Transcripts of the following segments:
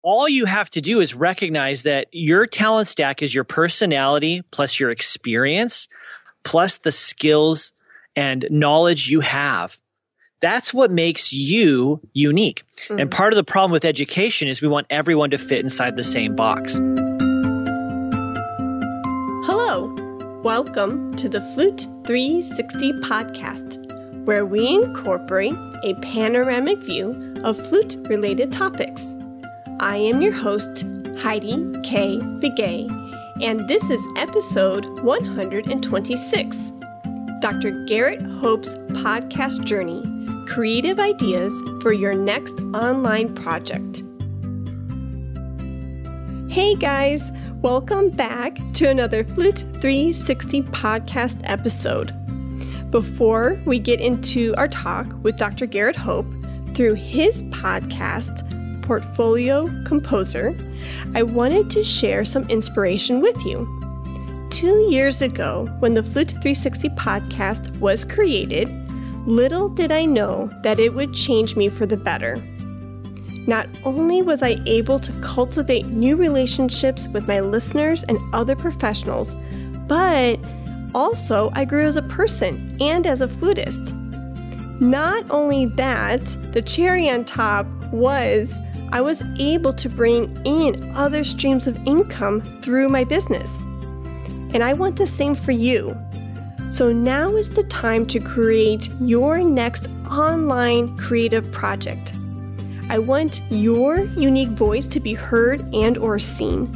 all you have to do is recognize that your talent stack is your personality plus your experience plus the skills and knowledge you have. That's what makes you unique. Mm-hmm. And part of the problem with education is we want everyone to fit inside the same box. Hello. Welcome to the Flute 360 podcast, where we incorporate a panoramic view of flute-related topics. I am your host, Heidi K. Begay, and this is episode 126, Dr. Garrett Hope's podcast journey, creative ideas for your next online project. Hey guys, welcome back to another Flute 360 podcast episode. Before we get into our talk with Dr. Garrett Hope through his podcast, Portfolio Composer, I wanted to share some inspiration with you. 2 years ago, when the Flute 360 podcast was created, little did I know that it would change me for the better. Not only was I able to cultivate new relationships with my listeners and other professionals, but also I grew as a person and as a flutist. Not only that, the cherry on top was I was able to bring in other streams of income through my business. And I want the same for you. So now is the time to create your next online creative project. I want your unique voice to be heard and or seen.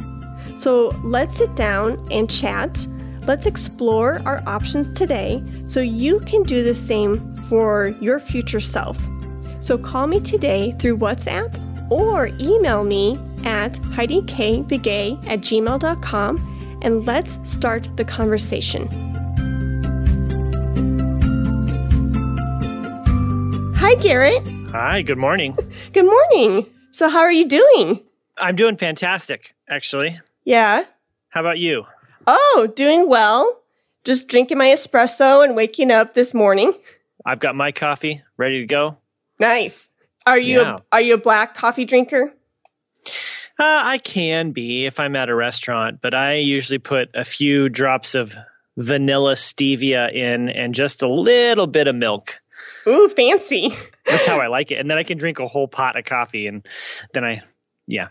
So let's sit down and chat. Let's explore our options today so you can do the same for your future self. So call me today through WhatsApp or email me at heidikbegay@gmail.com and let's start the conversation. Hi, Garrett. Hi, good morning. Good morning. So how are you doing? I'm doing fantastic, actually. Yeah. How about you? Oh, doing well. Just drinking my espresso and waking up this morning. I've got my coffee ready to go. Nice. Are you a black coffee drinker? I can be if I'm at a restaurant, but I usually put a few drops of vanilla stevia in and just a little bit of milk. Ooh, fancy. That's how I like it. And then I can drink a whole pot of coffee and then Yeah.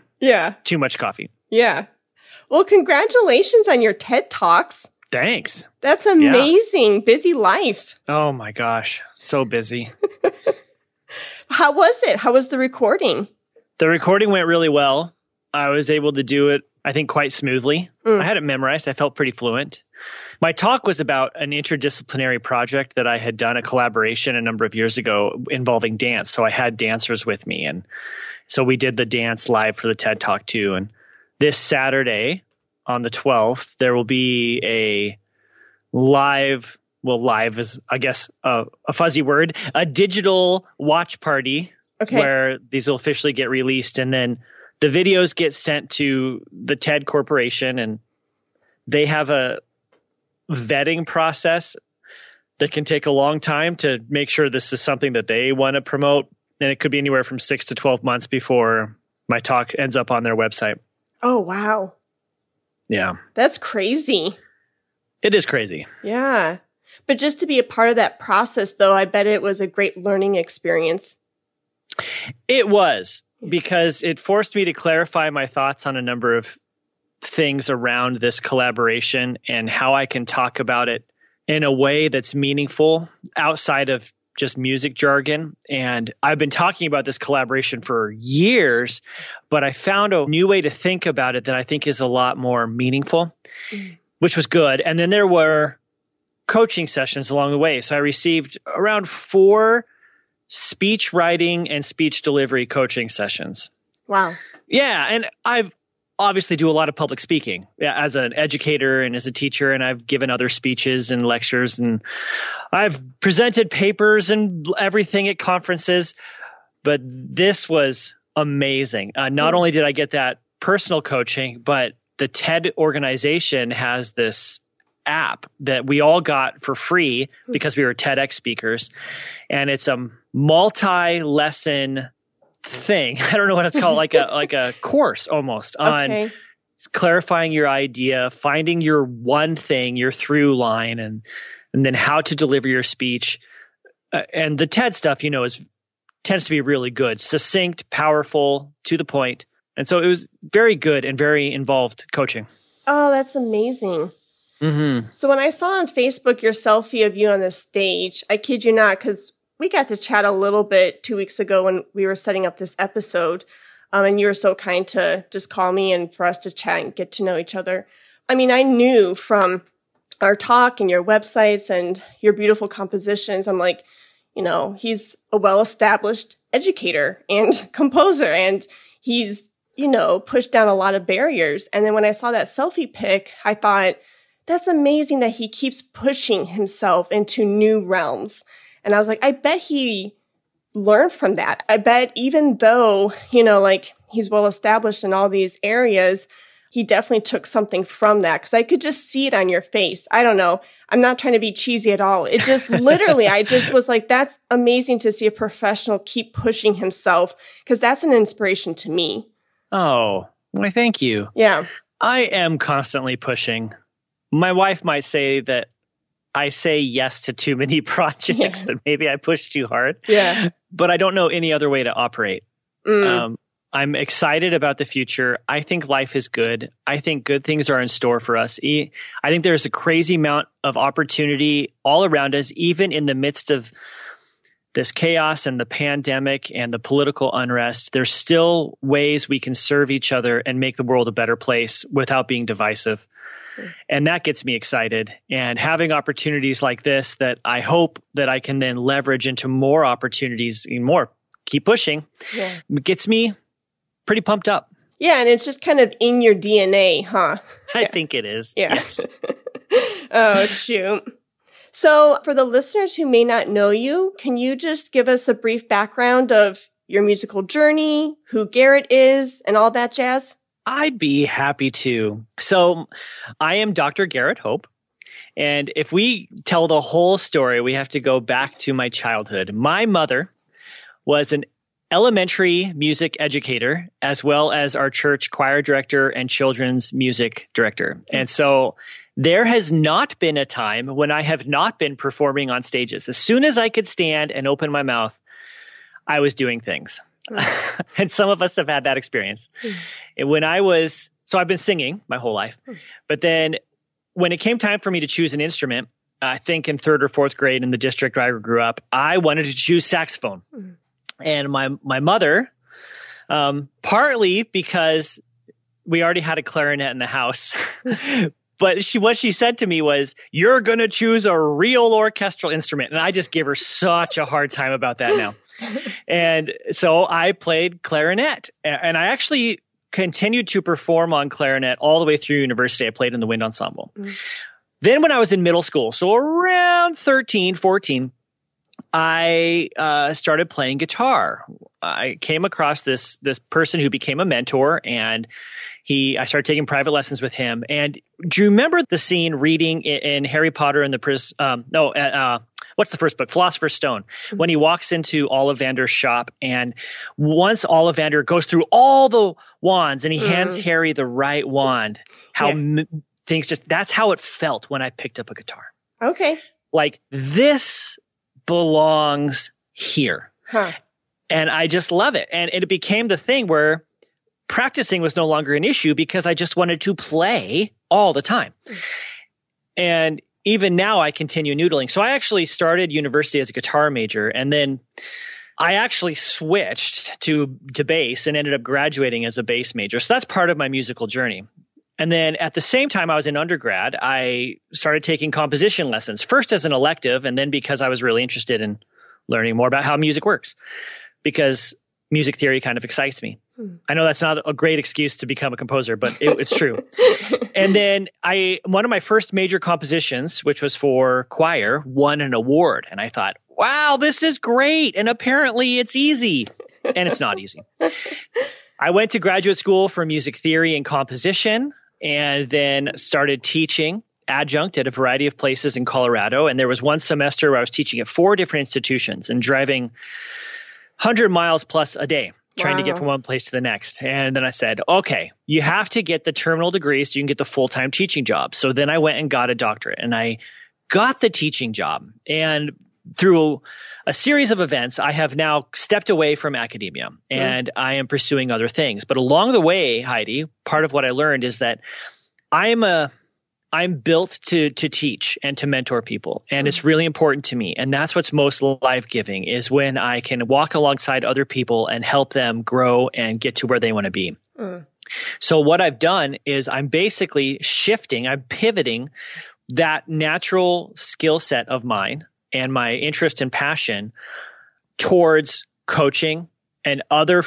Too much coffee. Yeah. Well, congratulations on your TED Talks. Thanks. That's amazing. Yeah. Busy life. Oh my gosh. So busy. How was it? How was the recording? The recording went really well. I was able to do it, I think, quite smoothly. I had it memorized. I felt pretty fluent. My talk was about an interdisciplinary project that I had done, a collaboration a number of years ago involving dance. So I had dancers with me. And so we did the dance live for the TED Talk too. And this Saturday on the 12th, there will be a live is, I guess, a fuzzy word, a digital watch party where these will officially get released. And then the videos get sent to the TED Corporation, and they have a vetting process that can take a long time to make sure this is something that they want to promote. And it could be anywhere from 6 to 12 months before my talk ends up on their website. Oh, wow. Yeah. That's crazy. It is crazy. Yeah. But just to be a part of that process, though, I bet it was a great learning experience. It was, because it forced me to clarify my thoughts on a number of things around this collaboration and how I can talk about it in a way that's meaningful outside of just music jargon. And I've been talking about this collaboration for years, but I found a new way to think about it that I think is a lot more meaningful, which was good. And then there were coaching sessions along the way. So I received around 4 speech writing and speech delivery coaching sessions. Wow. Yeah. And I've obviously do a lot of public speaking as an educator and as a teacher, and I've given other speeches and lectures, and I've presented papers and everything at conferences. But this was amazing. Not only did I get that personal coaching, but the TED organization has this app that we all got for free because we were TEDx speakers. And it's a multi-lesson thing. I don't know what it's called, like a course almost on clarifying your idea, finding your one thing, your through line, and then how to deliver your speech. And the TED stuff, tends to be really good, succinct, powerful, to the point. And so it was very good and very involved coaching. Oh, that's amazing. Mm-hmm. So when I saw on Facebook your selfie of you on the stage, I kid you not, because we got to chat a little bit 2 weeks ago when we were setting up this episode. And you were so kind to just call me and for us to chat and get to know each other. I mean, I knew from our talk and your websites and your beautiful compositions, I'm like, he's a well-established educator and composer, and he's, pushed down a lot of barriers. And then when I saw that selfie pic, I thought, that's amazing that he keeps pushing himself into new realms. And I was like, I bet he learned from that. I bet even though, he's well-established in all these areas, he definitely took something from that, because I could just see it on your face. I don't know. I'm not trying to be cheesy at all. It just literally, I just was like, that's amazing to see a professional keep pushing himself, because that's an inspiration to me. Oh, well, thank you. Yeah. I am constantly pushing. My wife might say that I say yes to too many projects, that maybe I push too hard. Yeah. But I don't know any other way to operate. I'm excited about the future. I think life is good. I think good things are in store for us. I think there's a crazy amount of opportunity all around us, even in the midst of this chaos and the pandemic and the political unrest. There's still ways we can serve each other and make the world a better place without being divisive. And that gets me excited. And having opportunities like this that I hope that I can then leverage into more opportunities, keep pushing, gets me pretty pumped up. Yeah, and it's just kind of in your DNA, huh? I think it is. Yeah. Yes. Oh, shoot. So for the listeners who may not know you, can you just give us a brief background of your musical journey, who Garrett is, and all that jazz? I'd be happy to. So I am Dr. Garrett Hope. And if we tell the whole story, we have to go back to my childhood. My mother was an elementary music educator, as well as our church choir director and children's music director. And so there has not been a time when I have not been performing on stages. As soon as I could stand and open my mouth, I was doing things. And some of us have had that experience. And so I've been singing my whole life. But then when it came time for me to choose an instrument, I think in 3rd or 4th grade in the district where I grew up, I wanted to choose saxophone. And my mother, partly because we already had a clarinet in the house, but what she said to me was, "You're going to choose a real orchestral instrument." And I just give her such a hard time about that now. And so I played clarinet, and I actually continued to perform on clarinet all the way through university. I played in the wind ensemble. Then when I was in middle school, so around 13, 14, I started playing guitar. I came across this person who became a mentor, and I started taking private lessons with him. And do you remember the scene reading in Harry Potter and the what's the first book? Philosopher's Stone, when he walks into Ollivander's shop, and once Ollivander goes through all the wands and he hands Harry the right wand, that's how it felt when I picked up a guitar. Okay. Like, this belongs here. Huh. And I just love it. And it became the thing where practicing was no longer an issue because I just wanted to play all the time. And even now I continue noodling. So I actually started university as a guitar major, and then I actually switched to bass and ended up graduating as a bass major. So that's part of my musical journey. And then at the same time I was in undergrad, I started taking composition lessons, first as an elective, and then because I was really interested in learning more about how music works, because music theory kind of excites me. I know that's not a great excuse to become a composer, but it's true. And then one of my first major compositions, which was for choir, won an award. And I thought, wow, this is great. And apparently it's easy. And it's not easy. I went to graduate school for music theory and composition, and then started teaching adjunct at a variety of places in Colorado. And there was one semester where I was teaching at 4 different institutions and driving 100 miles plus a day trying to get from one place to the next. And then I said, okay, you have to get the terminal degree so you can get the full-time teaching job. So then I went and got a doctorate, and I got the teaching job. And through a series of events, I have now stepped away from academia, and I am pursuing other things. But along the way, Heidi, part of what I learned is that I'm built to teach and to mentor people, and it's really important to me. And that's what's most life-giving, is when I can walk alongside other people and help them grow and get to where they want to be. So what I've done is I'm basically I'm pivoting that natural skill set of mine and my interest and passion towards coaching and other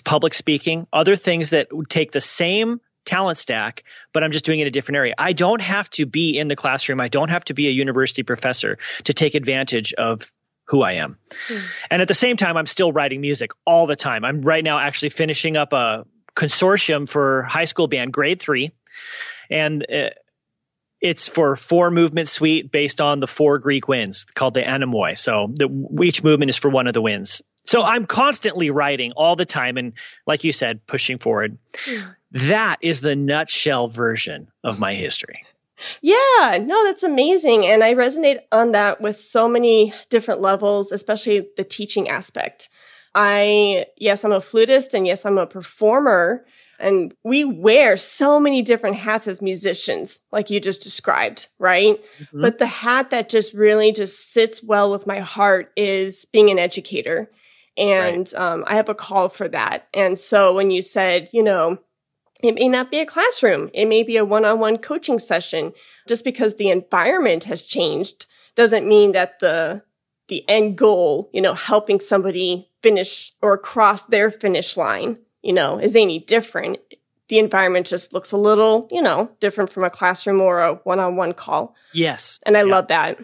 public speaking, other things that would take the same talent stack, but I'm just doing it in a different area. I don't have to be in the classroom. I don't have to be a university professor to take advantage of who I am. And at the same time, I'm still writing music all the time. I'm right now actually finishing up a consortium for high school band grade 3. And it's for 4 movement suite based on the 4 Greek winds called the anemoi. So each movement is for one of the winds. So I'm constantly writing all the time. And like you said, pushing forward. That is the nutshell version of my history. Yeah, no, that's amazing. And I resonate on that with so many different levels, especially the teaching aspect. Yes, I'm a flutist, and yes, I'm a performer. And we wear so many different hats as musicians, like you just described, right? But the hat that just really just sits well with my heart is being an educator. And I have a call for that. And so when you said, it may not be a classroom, it may be a one-on-one coaching session. Just because the environment has changed doesn't mean that the end goal, helping somebody finish or cross their finish line, is any different. The environment just looks a little, different from a classroom or a one-on-one call. Yes. And I love that.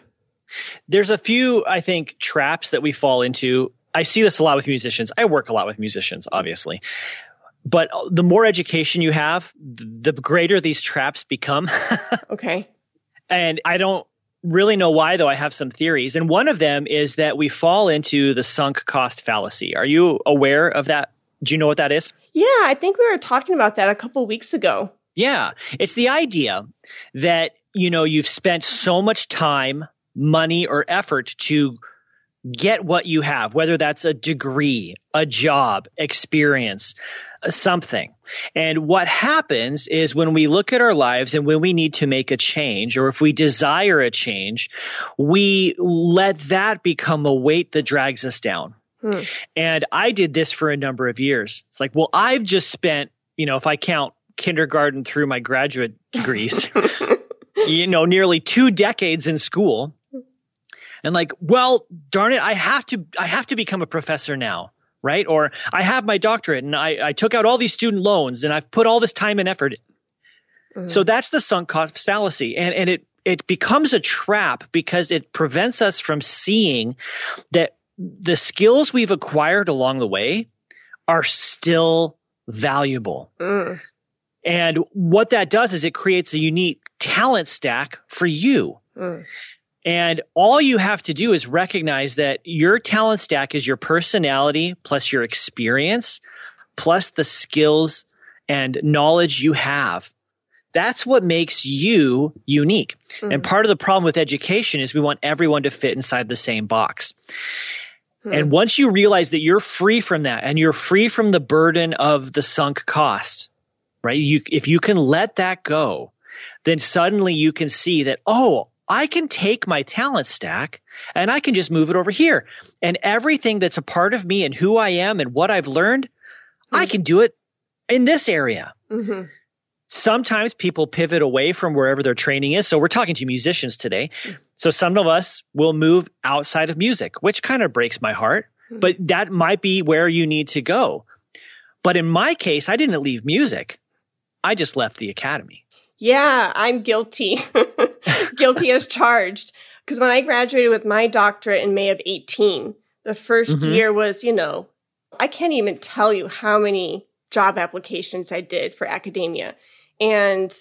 There's a few, I think, traps that we fall into. I see this a lot with musicians. I work a lot with musicians, obviously. But the more education you have, the greater these traps become. Okay. And I don't really know why, though. I have some theories. And one of them is that we fall into the sunk cost fallacy. Are you aware of that? Do you know what that is? Yeah, I think we were talking about that a couple of weeks ago. Yeah. It's the idea that, you've spent so much time, money, or effort to get what you have, whether that's a degree, a job, experience, something. And what happens is when we look at our lives and when we need to make a change, or if we desire a change, we let that become a weight that drags us down. And I did this for a number of years. It's like, well, I've just spent, if I count kindergarten through my graduate degrees, nearly 2 decades in school. And like, well, darn it, I have to become a professor now, right? Or I have my doctorate and I took out all these student loans and I've put all this time and effort. So that's the sunk cost fallacy. And it becomes a trap because it prevents us from seeing that the skills we've acquired along the way are still valuable. And what that does is it creates a unique talent stack for you. And all you have to do is recognize that your talent stack is your personality plus your experience plus the skills and knowledge you have. That's what makes you unique. And part of the problem with education is we want everyone to fit inside the same box. And once you realize that you're free from that and you're free from the burden of the sunk cost, right? If you can let that go, then suddenly you can see that, oh, I can take my talent stack and I can just move it over here. And everything that's a part of me and who I am and what I've learned, I can do it in this area. Sometimes people pivot away from wherever their training is. So we're talking to musicians today. So some of us will move outside of music, which kind of breaks my heart, but that might be where you need to go. But in my case, I didn't leave music. I just left the academy. Yeah, I'm guilty. Guilty as charged. Because when I graduated with my doctorate in May of 18, the first year was, I can't even tell you how many job applications I did for academia. And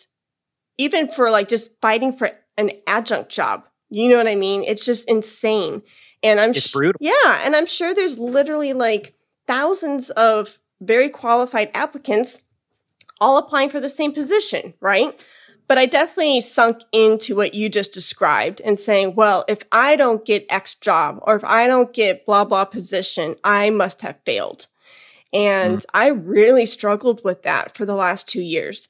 even for just fighting for an adjunct job, you know what I mean? It's just insane. And it's brutal. Yeah. And I'm sure there's literally thousands of very qualified applicants all applying for the same position, right? But I definitely sunk into what you just described and saying, well, if I don't get X job or if I don't get blah, blah position, I must have failed. And I really struggled with that for the last 2 years.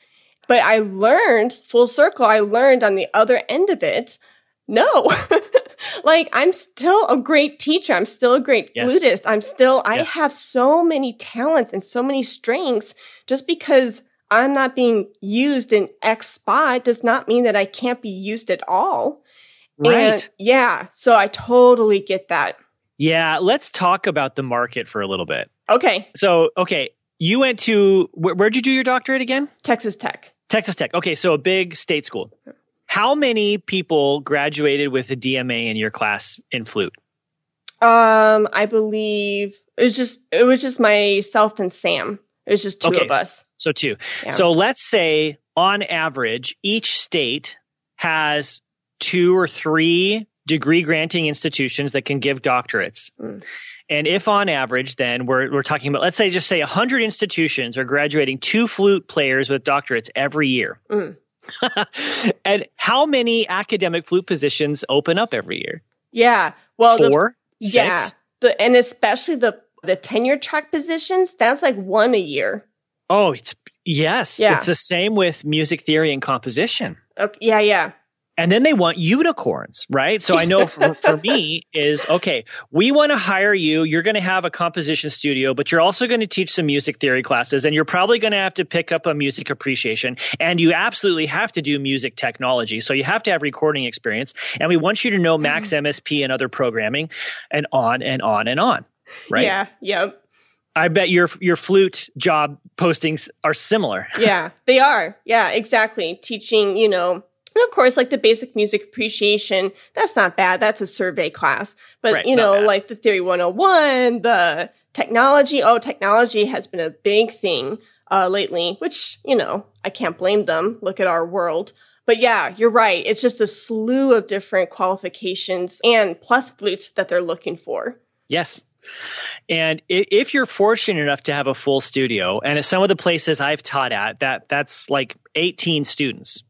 But I learned, full circle, I learned on the other end of it, no. Like, I'm still a great teacher. I'm still a great flutist. I have so many talents and so many strengths. Just because I'm not being used in X spot does not mean that I can't be used at all. Right. And so I totally get that. Yeah. Let's talk about the market for a little bit. Okay. So, you went to, where'd you do your doctorate again? Texas Tech. Texas Tech. Okay. So a big state school. How many people graduated with a DMA in your class in flute? I believe it was just myself and Sam. It was just two of us. So 2. Yeah. So let's say on average, each state has 2 or 3 degree granting institutions that can give doctorates. And if on average, then we're talking about, let's say, just say 100 institutions are graduating 2 flute players with doctorates every year. And how many academic flute positions open up every year? Yeah. Well, 4, 6? Yeah. And especially the tenure track positions, that's like 1 a year. Oh, yes. It's the same with music theory and composition. Okay. Yeah. And then they want unicorns, right? So I know for me is, okay, we want to hire you. You're going to have a composition studio, but you're also going to teach some music theory classes, and you're probably going to have to pick up a music appreciation, and you absolutely have to do music technology. So you have to have recording experience, and we want you to know Max MSP and other programming, and on and on and on, right? Yeah. Yep. I bet your flute job postings are similar. Yeah, they are. Yeah, exactly. Teaching, and of course, like the basic music appreciation, that's not bad. That's a survey class. But, like the Theory 101, the technology. Oh, technology has been a big thing lately, which, I can't blame them. Look at our world. But yeah, you're right. It's just a slew of different qualifications and plus flutes that they're looking for. Yes. And if you're fortunate enough to have a full studio, and at some of the places I've taught at, that's like 18 students.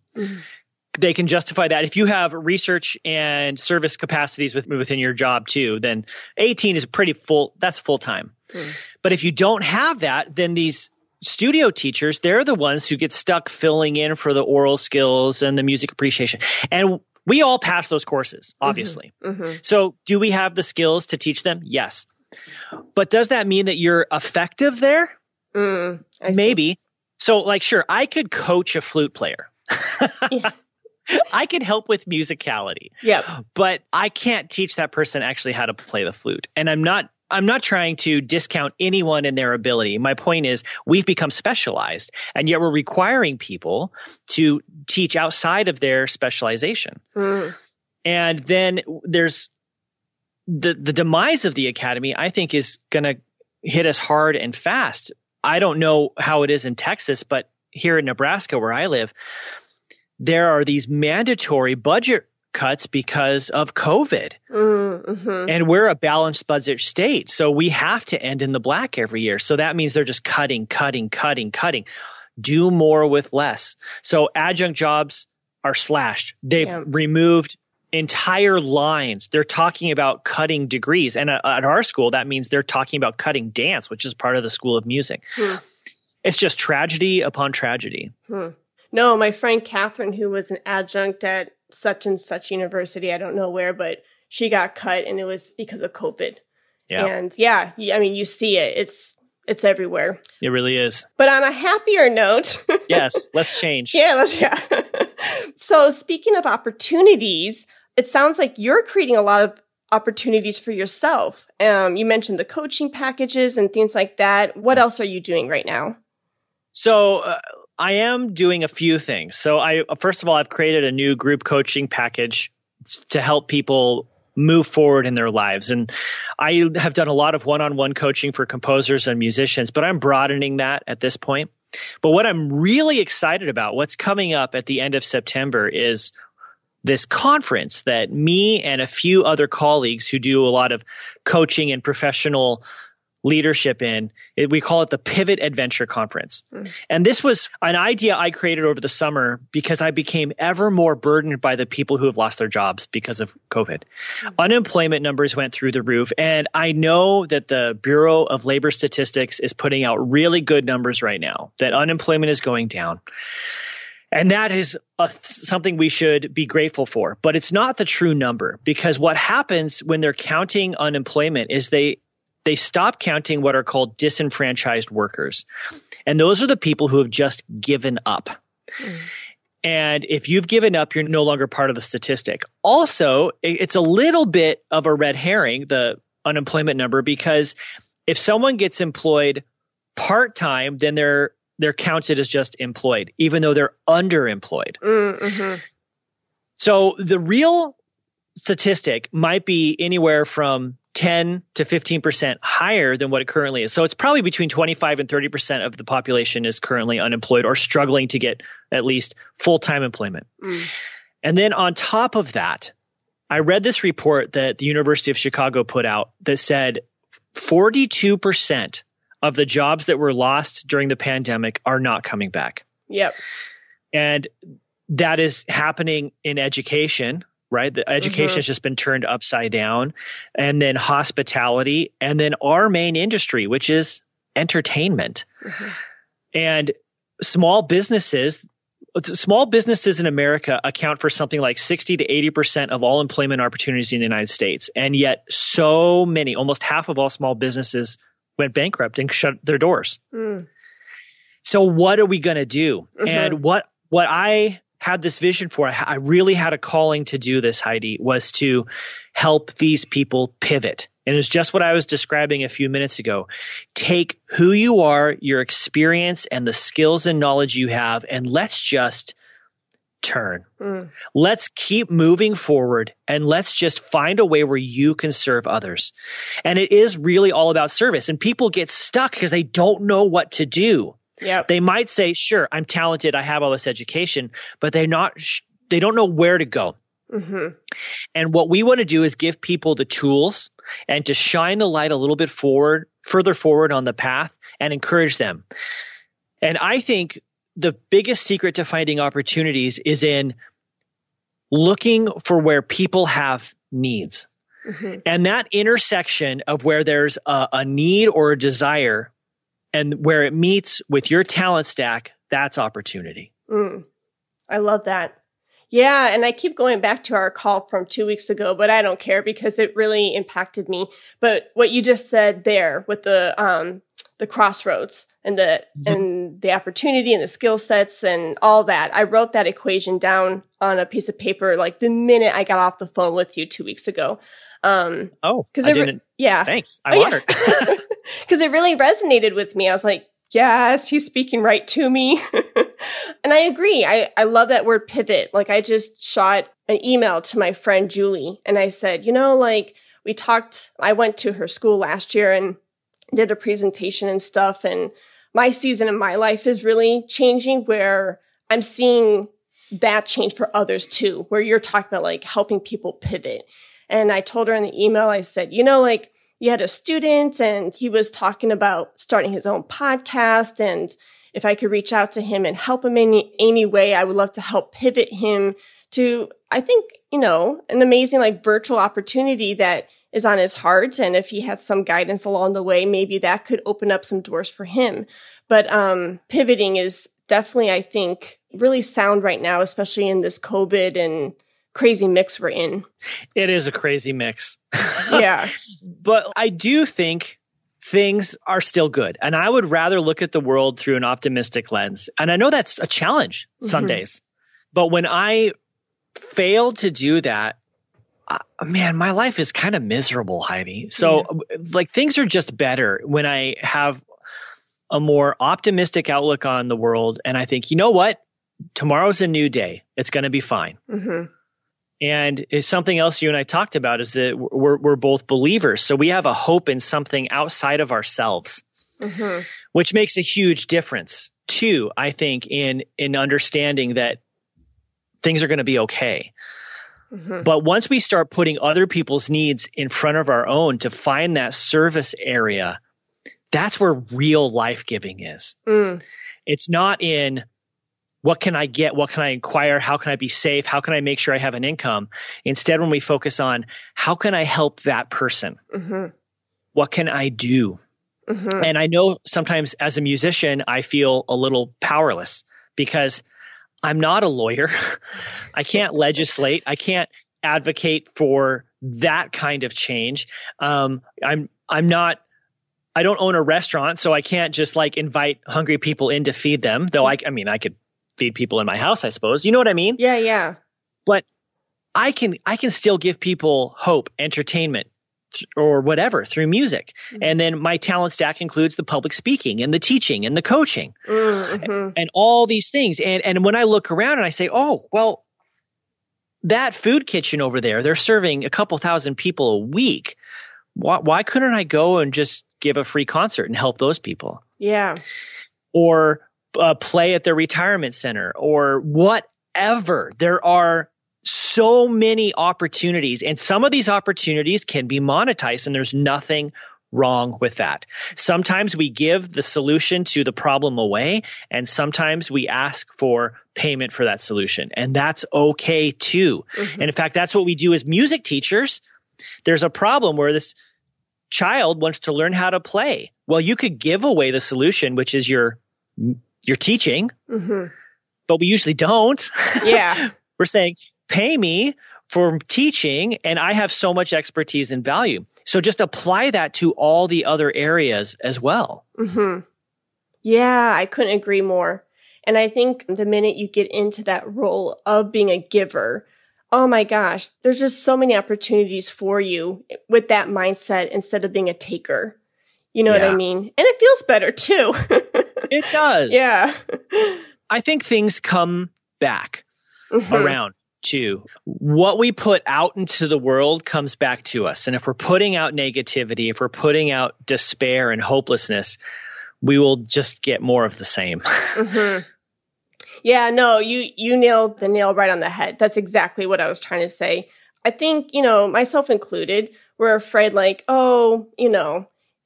They can justify that. If you have research and service capacities within your job too, then 18 is pretty full. That's full time. But if you don't have that, then these studio teachers, they're the ones who get stuck filling in for the oral skills and the music appreciation. And we all pass those courses, obviously. So do we have the skills to teach them? Yes. But does that mean that you're effective there? Maybe. So like, sure, I could coach a flute player. I can help with musicality. Yep. But I can't teach that person actually how to play the flute. And I'm not trying to discount anyone in their ability. My point is we've become specialized, and yet we're requiring people to teach outside of their specialization. And then there's the demise of the academy, I think, is going to hit us hard and fast. I don't know how it is in Texas, but here in Nebraska where I live, there are these mandatory budget cuts because of COVID. And we're a balanced budget state. So we have to end in the black every year. So that means they're just cutting. Do more with less. So adjunct jobs are slashed. They've removed entire lines. They're talking about cutting degrees. And at our school, that means they're talking about cutting dance, which is part of the School of Music. It's just tragedy upon tragedy. No, my friend Catherine, who was an adjunct at such and such university, I don't know where, but she got cut, and it was because of COVID. Yeah. And I mean, you see it. It's everywhere. It really is. But on a happier note. Yes, let's change. So speaking of opportunities, it sounds like you're creating a lot of opportunities for yourself. You mentioned the coaching packages and things like that. What else are you doing right now? So I am doing a few things. So first of all, I've created a new group coaching package to help people move forward in their lives. And I have done a lot of one-on-one coaching for composers and musicians, but I'm broadening that at this point. But what I'm really excited about, what's coming up at the end of September, is this conference that me and a few other colleagues who do a lot of coaching and professional leadership in. We call it the Pivot Adventure Conference. And this was an idea I created over the summer because I became ever more burdened by the people who have lost their jobs because of COVID. Unemployment numbers went through the roof. And I know that the Bureau of Labor Statistics is putting out really good numbers right now, that unemployment is going down. And that is something we should be grateful for. But it's not the true number, because what happens when they're counting unemployment is they stop counting what are called disenfranchised workers. And those are the people who have just given up. And if you've given up, you're no longer part of the statistic. Also, it's a little bit of a red herring, the unemployment number, because if someone gets employed part-time, then they're counted as just employed, even though they're underemployed. So the real statistic might be anywhere from 10 to 15% higher than what it currently is. So it's probably between 25 and 30% of the population is currently unemployed or struggling to get at least full-time employment. And then on top of that, I read this report that the University of Chicago put out that said 42% of the jobs that were lost during the pandemic are not coming back. Yep. And that is happening in education, right? The education has just been turned upside down. And then hospitality, and then our main industry, which is entertainment. And small businesses in America account for something like 60 to 80% of all employment opportunities in the United States. And yet so many, almost half of all small businesses went bankrupt and shut their doors. So what are we going to do? And what I had this vision for, I really had a calling to do this, Heidi, was to help these people pivot. And it's just what I was describing a few minutes ago. Take who you are, your experience, and the skills and knowledge you have, and let's just turn. Let's keep moving forward, and let's just find a way where you can serve others. And it is really all about service. And people get stuck because they don't know what to do. They might say, sure, I'm talented, I have all this education, but they don't know where to go. And what we want to do is give people the tools and to shine the light a little bit further forward on the path and encourage them. And I think the biggest secret to finding opportunities is in looking for where people have needs. And that intersection of where there's a need or a desire and where it meets with your talent stack, that's opportunity. I love that. Yeah. And I keep going back to our call from 2 weeks ago, but I don't care because it really impacted me. But what you just said there with the crossroads and the opportunity and the skill sets and all that, I wrote that equation down on a piece of paper like the minute I got off the phone with you 2 weeks ago. I didn't. Yeah. Thanks. I'm honored. Because it really resonated with me. I was like, yes, he's speaking right to me. And I agree. I love that word pivot. Like I just shot an email to my friend Julie and I said, I went to her school last year and did a presentation and stuff. And my season in my life is really changing where I'm seeing that change for others too, where you're talking about like helping people pivot. And I told her in the email, I said, you had a student and he was talking about starting his own podcast. And if I could reach out to him and help him in any way, I would love to help pivot him to, I think, an amazing like virtual opportunity that is on his heart. And if he had some guidance along the way, maybe that could open up some doors for him. But pivoting is definitely, I think, really sound right now, especially in this COVID and crazy mix we're in. It is a crazy mix. Yeah. But I do think things are still good. And I would rather look at the world through an optimistic lens. And I know that's a challenge some days. But when I fail to do that, man, my life is kind of miserable, Heidi. So like things are just better when I have a more optimistic outlook on the world. And I think, you know what? Tomorrow's a new day. It's going to be fine. And it's something else you and I talked about is that we're both believers. So we have a hope in something outside of ourselves, which makes a huge difference too, I think, in understanding that things are going to be okay. But once we start putting other people's needs in front of our own to find that service area, That's where real life giving is. It's not in what can I get? What can I acquire? How can I be safe? How can I make sure I have an income? Instead, when we focus on how can I help that person? What can I do? And I know sometimes as a musician, I feel a little powerless because I'm not a lawyer. I can't legislate. I can't advocate for that kind of change. I don't own a restaurant, so I can't just like invite hungry people in to feed them. Though I could feed people in my house, I suppose. You know what I mean? Yeah, yeah. But I can still give people hope, entertainment, or whatever through music. And then my talent stack includes the public speaking and the teaching and the coaching and all these things. And when I look around and I say, oh, well, that food kitchen over there, they're serving a couple thousand people a week. Why couldn't I go and just give a free concert and help those people? Yeah. Or play at their retirement center or whatever. There are so many opportunities, and some of these opportunities can be monetized, and there's nothing wrong with that. Sometimes we give the solution to the problem away, and sometimes we ask for payment for that solution, and that's okay too. And in fact, that's what we do as music teachers. There's a problem where this child wants to learn how to play. Well, you could give away the solution, which is your teaching, but we usually don't. Yeah. We're saying, pay me for teaching, and I have so much expertise and value. So just apply that to all the other areas as well. Yeah, I couldn't agree more. And I think the minute you get into that role of being a giver, oh my gosh, there's just so many opportunities for you with that mindset instead of being a taker. You know what I mean? And it feels better too. It does. Yeah. I think things come back around too. What we put out into the world comes back to us. And if we're putting out negativity, if we're putting out despair and hopelessness, we will just get more of the same. Yeah, no, you nailed the nail right on the head. That's exactly what I was trying to say. I think, myself included, we're afraid like, oh,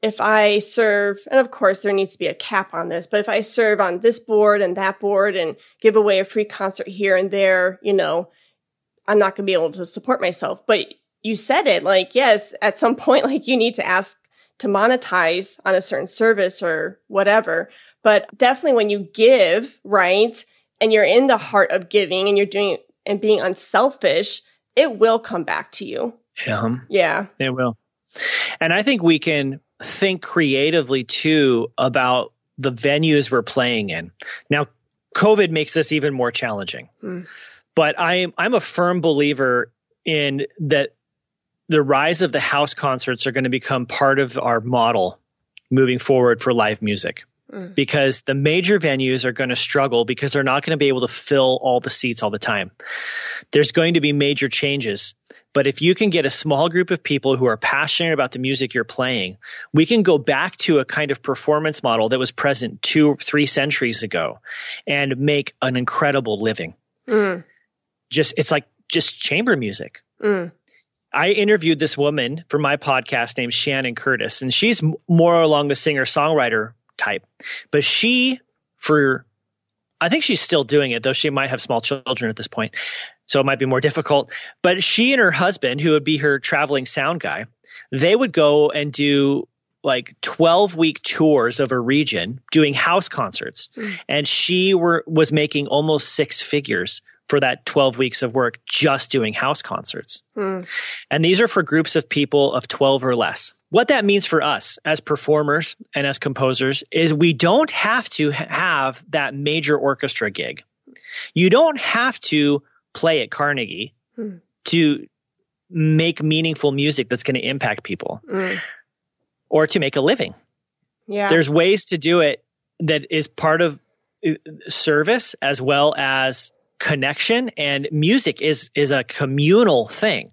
if I serve, and of course there needs to be a cap on this, but if I serve on this board and that board and give away a free concert here and there, I'm not going to be able to support myself. But you said it like, yes, at some point, like you need to ask to monetize on a certain service or whatever. But definitely when you give, right, and you're in the heart of giving and you're doing it and being unselfish, it will come back to you. Yeah. It will. And I think we can think creatively too about the venues we're playing in. Now, COVID makes this even more challenging, but I'm a firm believer in that the rise of the house concerts are going to become part of our model moving forward for live music. Because the major venues are going to struggle because they're not going to be able to fill all the seats all the time. There's going to be major changes. But if you can get a small group of people who are passionate about the music you're playing, we can go back to a kind of performance model that was present 2 or 3 centuries ago and make an incredible living. It's like chamber music. I interviewed this woman for my podcast named Shannon Curtis, and she's more along the singer-songwriter type. But I think she's still doing it, though she might have small children at this point, so it might be more difficult. But she and her husband, who would be her traveling sound guy, they would go and do like 12-week tours of a region doing house concerts. And she was making almost 6 figures for that 12 weeks of work just doing house concerts. And these are for groups of people of 12 or less. What that means for us as performers and as composers is we don't have to have that major orchestra gig. You don't have to play at Carnegie to make meaningful music that's going to impact people or to make a living. Yeah. There's ways to do it that is part of service as well as connection, and music is a communal thing.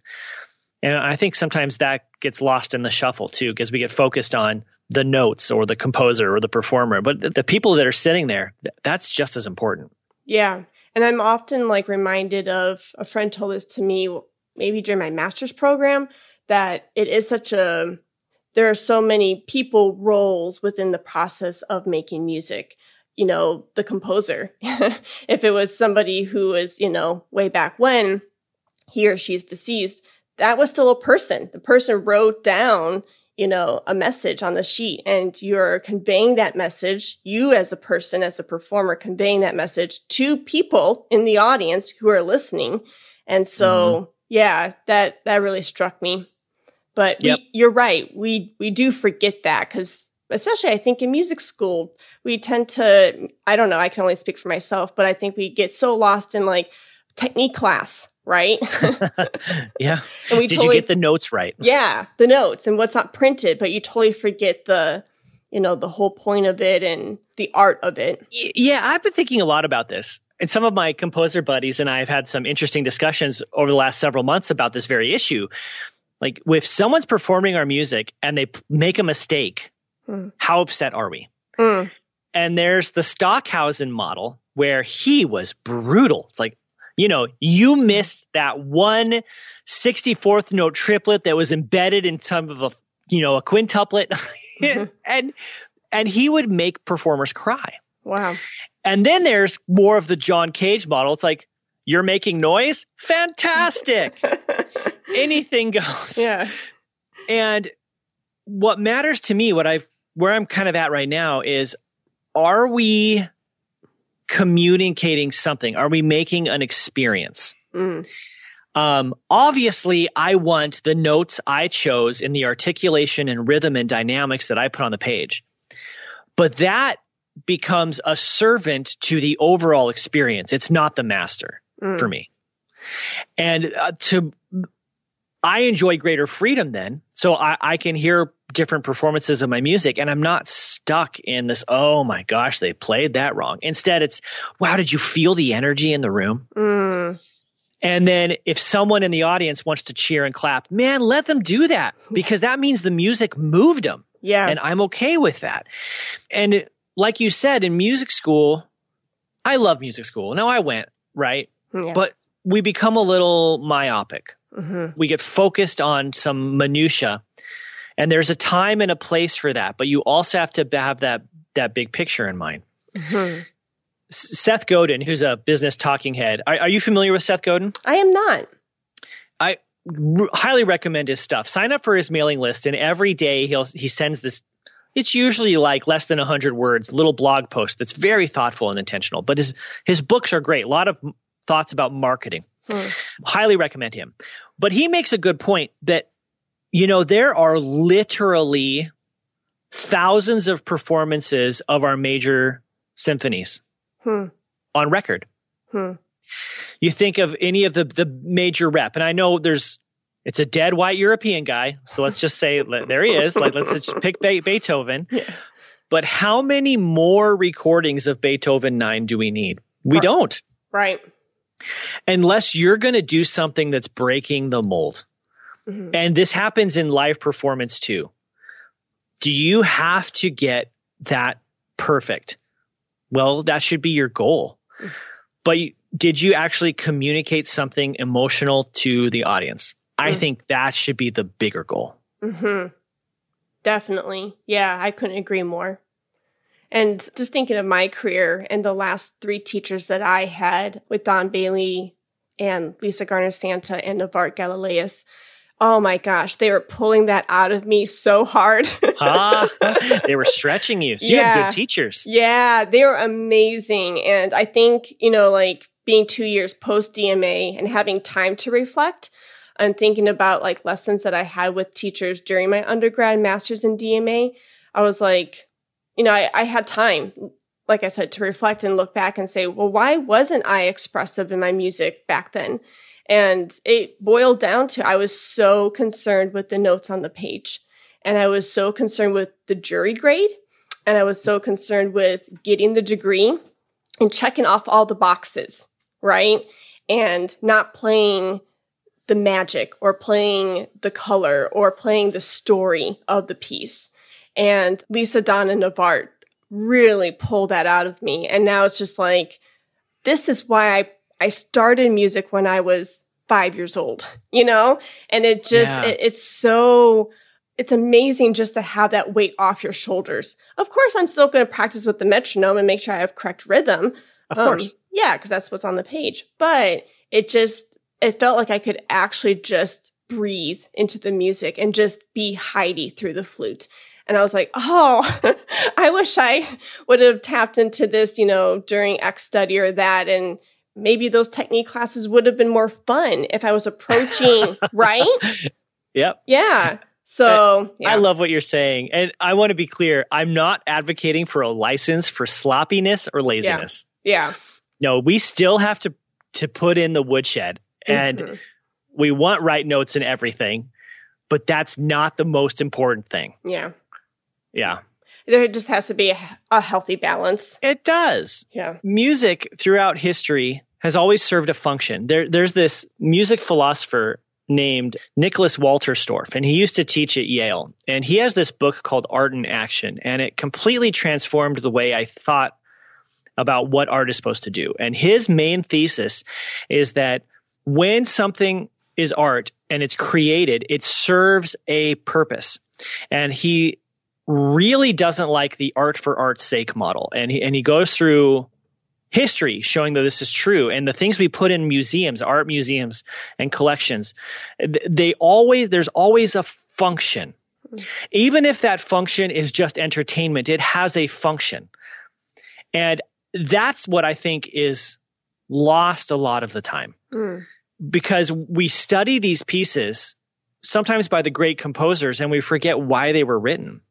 And I think sometimes that gets lost in the shuffle too, because we get focused on the notes or the composer or the performer, but the people that are sitting there, that's just as important. Yeah. And I'm often like reminded of a friend told this to me maybe during my master's program, that it is such a there are so many people roles within the process of making music. You know, the composer, if it was somebody who was, you know, way back when he or she is deceased, that was still a person. The person wrote down, you know, a message on the sheet, and you're conveying that message, you as a person, as a performer, conveying that message to people in the audience who are listening. And so, yeah, that really struck me. But you're right. We do forget that, because especially I think in music school, we tend to, I don't know, I can only speak for myself, but I think we get so lost in like technique class, right? Yeah. And we Did you get the notes right? Yeah, the notes and what's not printed, but you totally forget the, you know, the whole point of it and the art of it. Yeah, I've been thinking a lot about this. And some of my composer buddies and I have had some interesting discussions over the last several months about this very issue. Like, if someone's performing our music and they make a mistake, how upset are we? And there's the Stockhausen model where he was brutal. It's like, you know, you missed that one 64th note triplet that was embedded in some of a, you know, a quintuplet. And he would make performers cry. Wow. And then there's more of the John Cage model. It's like, you're making noise? Fantastic. Anything goes. Yeah. And what matters to me, where I'm kind of at right now is, are we communicating something? Are we making an experience? Obviously, I want the notes I chose in the articulation and rhythm and dynamics that I put on the page. But that becomes a servant to the overall experience. It's not the master for me. And I enjoy greater freedom then. So I can hear different performances of my music, and I'm not stuck in this, oh my gosh, they played that wrong. Instead, it's, wow, did you feel the energy in the room? And then if someone in the audience wants to cheer and clap, man, let them do that, because that means the music moved them. Yeah. And I'm okay with that. And like you said, in music school, I love music school. Now I went, right? Yeah. But we become a little myopic. We get focused on some minutia, and there's a time and a place for that. But you also have to have that big picture in mind. Seth Godin, who's a business talking head. Are you familiar with Seth Godin? I am not. I highly recommend his stuff. Sign up for his mailing list, and every day he sends this. It's usually like less than 100 words, little blog post that's very thoughtful and intentional. But his books are great. A lot of thoughts about marketing. Highly recommend him. But he makes a good point that, you know, there are literally thousands of performances of our major symphonies on record. You think of any of the major rep, and I know it's a dead white European guy, so let's just say there he is. Like, let's just pick Beethoven. Yeah. But how many more recordings of Beethoven 9 do we need? We don't. Right. Unless you're going to do something that's breaking the mold. And this happens in live performance too. Do you have to get that perfect? Well, that should be your goal. But did you actually communicate something emotional to the audience? I think that should be the bigger goal. Definitely. Yeah, I couldn't agree more. And just thinking of my career and the last 3 teachers that I had with Don Bailey and Lisa Garner-Santa and Navarre Galileus, oh my gosh, they were pulling that out of me so hard. They were stretching you. So you had good teachers. Yeah, they were amazing. And I think, you know, like being 2 years post DMA and having time to reflect and thinking about like lessons that I had with teachers during my undergrad, master's in DMA, I was like, you know, I had time, like I said, to reflect and look back and say, well, why wasn't I expressive in my music back then? And it boiled down to, I was so concerned with the notes on the page, and I was so concerned with the jury grade, and I was so concerned with getting the degree and checking off all the boxes, right? And not playing the magic or playing the color or playing the story of the piece. And Lisa, Don, and Navarre really pulled that out of me. And now it's just like, this is why I started music when I was 5 years old, you know? And it just, it's so it's amazing just to have that weight off your shoulders. Of course, I'm still going to practice with the metronome and make sure I have correct rhythm. Of course. Yeah, because that's what's on the page. But it felt like I could actually just breathe into the music and just be Heidi through the flute. And I was like, oh, I wish I would have tapped into this, during X study or that. And maybe those technique classes would have been more fun if I was approaching, right? Yep. Yeah. So yeah. I love what you're saying. And I want to be clear. I'm not advocating for a license for sloppiness or laziness. Yeah. No, we still have to put in the woodshed, and we want right notes and everything, but that's not the most important thing. Yeah. Yeah. There just has to be a healthy balance. It does. Yeah. Music throughout history has always served a function. There's this music philosopher named Nicholas Walterstorff, and he used to teach at Yale. And he has this book called Art in Action, and it completely transformed the way I thought about what art is supposed to do. And his main thesis is that when something is art and it's created, it serves a purpose. And he really doesn't like the art for art's sake model. And he goes through history showing that this is true. And the things we put in museums, art museums and collections, there's always a function. Even if that function is just entertainment, it has a function. And that's what I think is lost a lot of the time. Because we study these pieces, sometimes by the great composers, and we forget why they were written.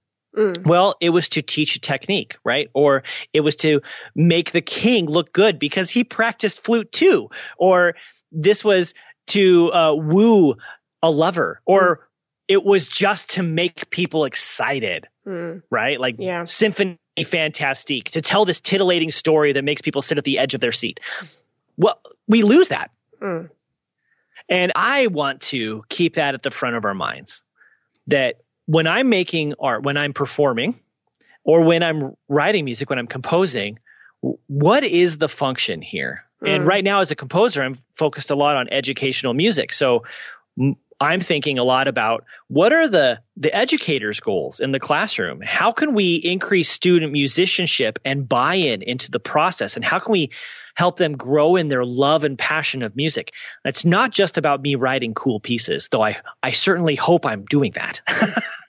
Well, it was to teach a technique, right? Or it was to make the king look good because he practiced flute too. Or this was to woo a lover. Or it was just to make people excited, right? Like Symphony Fantastique, to tell this titillating story that makes people sit at the edge of their seat. Well, we lose that. And I want to keep that at the front of our minds, that when I'm making art, when I'm performing, or when I'm writing music, when I'm composing, what is the function here? And right now as a composer, I'm focused a lot on educational music. So I'm thinking a lot about what are the educators' goals in the classroom? How can we increase student musicianship and buy-in into the process? And how can we help them grow in their love and passion of music? It's not just about me writing cool pieces, though I certainly hope I'm doing that.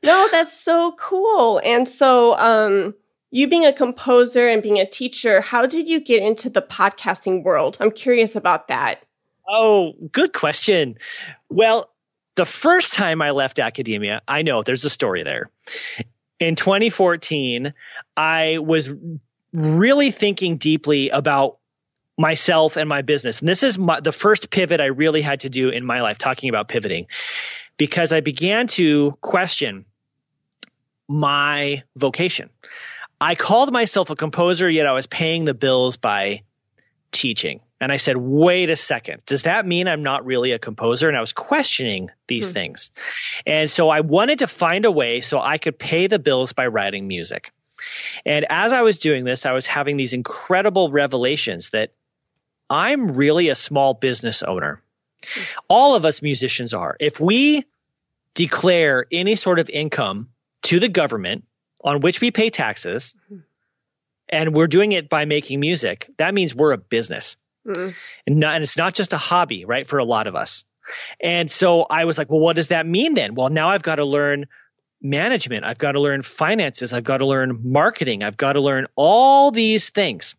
No, that's so cool. And so you being a composer and being a teacher, how did you get into the podcasting world? I'm curious about that. Oh, good question. Well, the first time I left academia, I know there's a story there. In 2014, I was really thinking deeply about myself and my business. And this is the first pivot I really had to do in my life, talking about pivoting, because I began to question my vocation. I called myself a composer, yet I was paying the bills by teaching. And I said, wait a second, does that mean I'm not really a composer? And I was questioning these things. And so I wanted to find a way so I could pay the bills by writing music. And as I was doing this, I was having these incredible revelations that I'm really a small business owner. All of us musicians are. If we declare any sort of income to the government on which we pay taxes, and we're doing it by making music, that means we're a business. And it's not just a hobby, right, for a lot of us. And so I was like, well, what does that mean then? Well, now I've got to learn management. I've got to learn finances. I've got to learn marketing. I've got to learn all these things.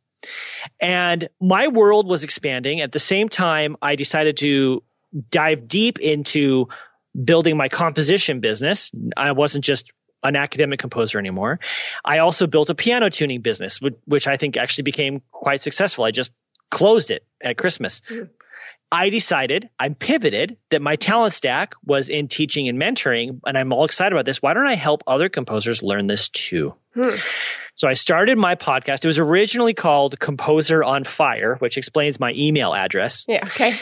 And my world was expanding. At the same time, I decided to dive deep into building my composition business. I wasn't just an academic composer anymore. I also built a piano tuning business, which I think actually became quite successful. I just closed it at Christmas. I decided, I pivoted, that my talent stack was in teaching and mentoring, and I'm all excited about this. Why don't I help other composers learn this too? So I started my podcast. It was originally called Composer on Fire, which explains my email address. Yeah, okay.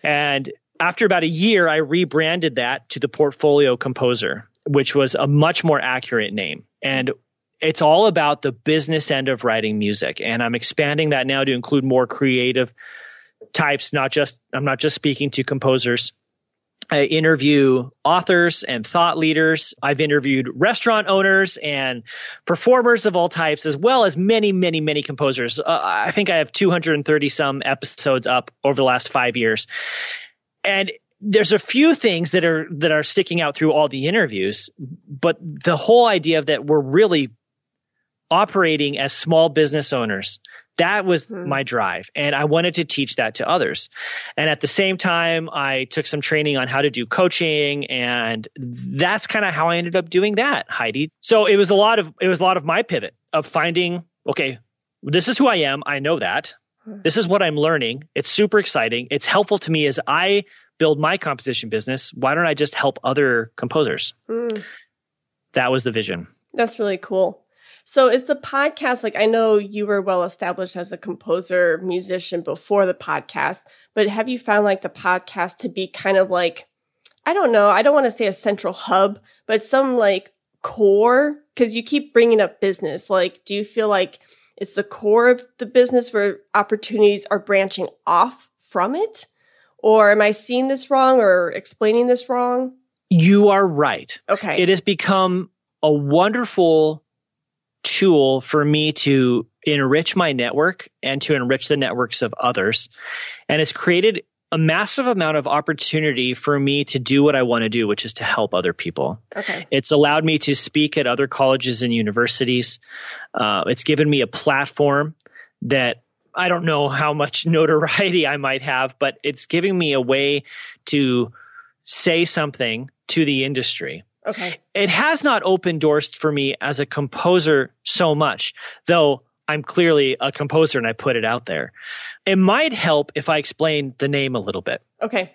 And after about a year, I rebranded that to the Portfolio Composer, which was a much more accurate name. And it's all about the business end of writing music. And I'm expanding that now to include more creative types. I'm not just speaking to composers. I interview authors and thought leaders. I've interviewed restaurant owners and performers of all types, as well as many, many, many composers. I think I have 230 some episodes up over the last 5 years. And there's a few things that are sticking out through all the interviews, but the whole idea of that we're really operating as small business owners, that was my drive. And I wanted to teach that to others. And at the same time, I took some training on how to do coaching. And that's kind of how I ended up doing that, Heidi. So it was a lot of my pivot of finding, okay, this is who I am. I know that. This is what I'm learning. It's super exciting. It's helpful to me as I build my composition business. Why don't I just help other composers? That was the vision. That's really cool. So is the podcast, like I know you were well established as a composer, musician before the podcast, but have you found like the podcast to be kind of like, I don't know, I don't want to say a central hub, but some like core? Because you keep bringing up business. Like, do you feel like it's the core of the business where opportunities are branching off from it? Or am I seeing this wrong or explaining this wrong? You are right. Okay. It has become a wonderful tool for me to enrich my network and to enrich the networks of others. And it's created a massive amount of opportunity for me to do what I want to do, which is to help other people. Okay. It's allowed me to speak at other colleges and universities. It's given me a platform that I don't know how much notoriety I might have, but it's giving me a way to say something to the industry. Okay. It has not opened doors for me as a composer so much, though I'm clearly a composer and I put it out there. It might help if I explain the name a little bit. Okay.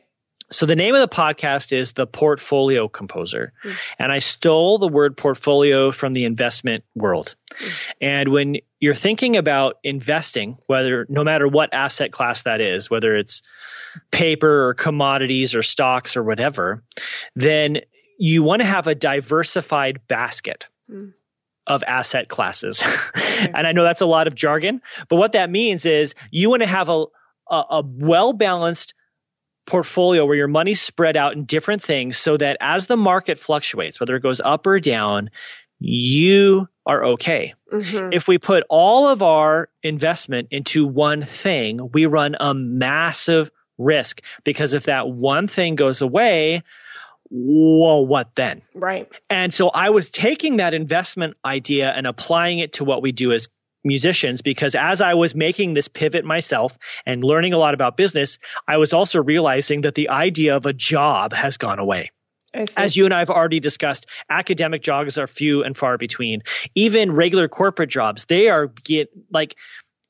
So the name of the podcast is The Portfolio Composer. And I stole the word portfolio from the investment world. And when you're thinking about investing, no matter what asset class that is, whether it's paper or commodities or stocks or whatever, then you want to have a diversified basket of asset classes. And I know that's a lot of jargon, but what that means is you want to have a well-balanced portfolio where your money's spread out in different things so that as the market fluctuates, whether it goes up or down, you are okay. If we put all of our investment into one thing, we run a massive risk because if that one thing goes away, well, what then? Right. And so I was taking that investment idea and applying it to what we do as musicians, because as I was making this pivot myself and learning a lot about business, I was also realizing that the idea of a job has gone away. As you and I have already discussed, academic jobs are few and far between. Even regular corporate jobs,